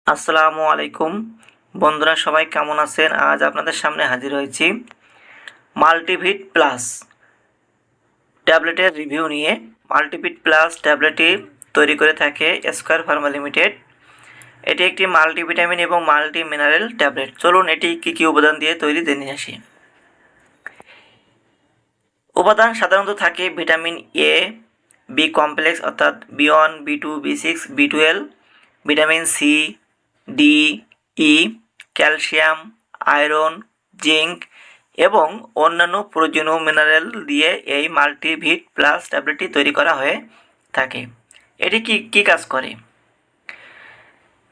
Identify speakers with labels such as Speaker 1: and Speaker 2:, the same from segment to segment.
Speaker 1: আসসালামু আলাইকুম বন্ধুরা, সবাই কেমন আছেন? আজ আপনাদের সামনে হাজির হয়েছি মাল্টিভিট প্লাস ট্যাবলেটের রিভিউ নিয়ে। মাল্টিভিট প্লাস ট্যাবলেটটি তৈরি করে থাকে স্কয়ার ফার্মা লিমিটেড। এটি একটি মাল্টিভিটামিন এবং মাল্টি মিনারেল ট্যাবলেট। চলুন এটি কী কী উপাদান দিয়ে তৈরি জেনে আসি। উপাদান সাধারণত থাকে ভিটামিন এ, বি কমপ্লেক্স অর্থাৎ B one, B2, বি6, বি12, vitamin C, D, ই, ক্যালসিয়াম, আয়রন, জিঙ্ক এবং অন্যান্য প্রয়োজনীয় মিনারেল দিয়ে এই মাল্টিভিট প্লাস ট্যাবলেটটি তৈরি করা হয়ে থাকে। এটি কি কাজ করে?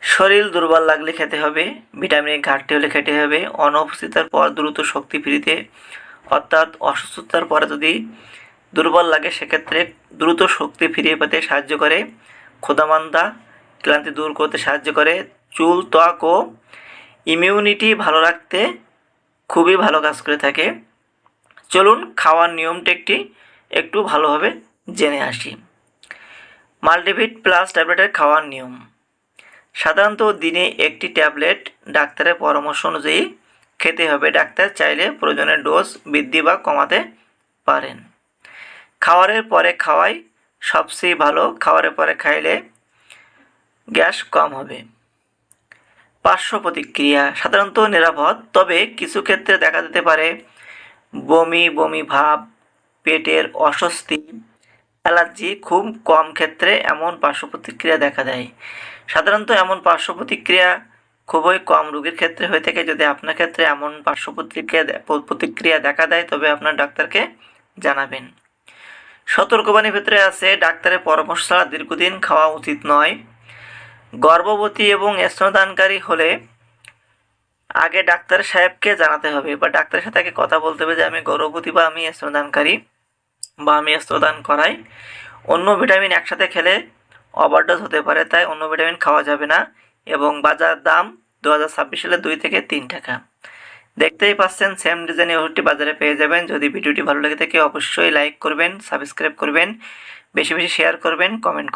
Speaker 1: শরীর দুর্বল লাগলে খেতে হবে, ভিটামিনের ঘাটতি হলে খেতে হবে, অনুপস্থিতির পর দ্রুত শক্তি ফিরিতে অর্থাৎ অসুস্থতার পরে যদি দুর্বল লাগে সেক্ষেত্রে দ্রুত শক্তি ফিরিয়ে পেতে সাহায্য করে, ক্ষুধামান্দা ক্লান্তি দূর করতে সাহায্য করে, চুল, ত্বক ও ইমিউনিটি ভালো রাখতে খুবই ভালো কাজ করে থাকে। চলুন খাওয়ার নিয়মটা একটু ভালোভাবে জেনে আসি। মাল্টিভিট প্লাস ট্যাবলেটের খাওয়ার নিয়ম। সাধারণত দিনে একটি ট্যাবলেট ডাক্তারের পরামর্শ অনুযায়ী খেতে হবে। ডাক্তার চাইলে প্রয়োজনের ডোজ বৃদ্ধি বা কমাতে পারেন। খাওয়ারের পরে খাওয়াই সবচেয়ে ভালো। খাওয়ারের পরে খাইলে গ্যাস কম হবে। পার্শ্ব প্রতিক্রিয়া সাধারণত নিরাপদ, তবে কিছু ক্ষেত্রে দেখা দিতে পারে বমি বমি ভাব, পেটের অস্বস্তি, অ্যালার্জি। খুব কম ক্ষেত্রে এমন পার্শ্ব প্রতিক্রিয়া দেখা দেয়। সাধারণত এমন পার্শ্ব প্রতিক্রিয়া খুবই কম রোগীর ক্ষেত্রে হয়ে থাকে। যদি আপনার ক্ষেত্রে এমন পার্শ্ব প্রতিক্রিয়া দেখা দেয় তবে আপনার ডাক্তারকে জানাবেন। সতর্কবাণীর ভেতরে আছে ডাক্তারের পরামর্শ ছাড়া দীর্ঘদিন খাওয়া উচিত নয়। গর্ভবতী এবং স্তনদানকারী হলে আগে ডাক্তার সাহেবকে জানাতে হবে বা ডাক্তারের সাথে আগে কথা বলতে হবে যে আমি গর্ভবতী বা আমি স্তনদানকারী বা আমি স্তনদান করাই। অন্য ভিটামিন একসাথে খেলে ওভারডোজ হতে পারে, তাই অন্য ভিটামিন খাওয়া যাবে না। এবং বাজার দাম 2026 সালে 2 থেকে 3 টাকা। দেখতেই পাচ্ছেন সেম ডিজাইনের ওষুধটি বাজারে পেয়ে যাবেন। যদি ভিডিওটি ভালো লেগে থাকে অবশ্যই লাইক করবেন, সাবস্ক্রাইব করবেন, বেশি বেশি শেয়ার করবেন, কমেন্ট